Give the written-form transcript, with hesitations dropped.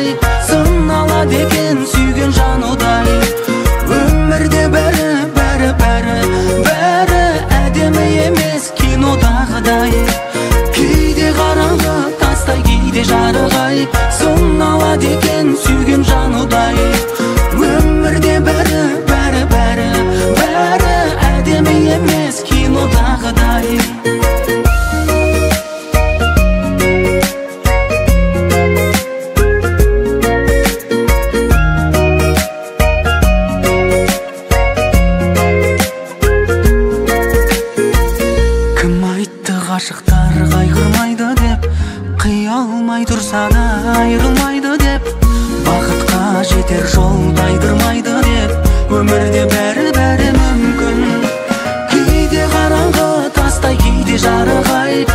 жарығай, сыналады екен сүйген жанудай. Өмірде бәрі әдемі емес кинодағыдай. Кейде қараңғы тастай, кейде жарығай, сыналады екен сүйген жанудай. Өмірде бәрі әдемі емес кинодағыдай. Ғашықтар қайғырмайды деп, қия алмай тұрса да айырылмайды деп, бақытқа жетер жол тайдырмайды деп, өмірде бәрі мүмкін. Кейде қараңғы тастай, кейде жарығай,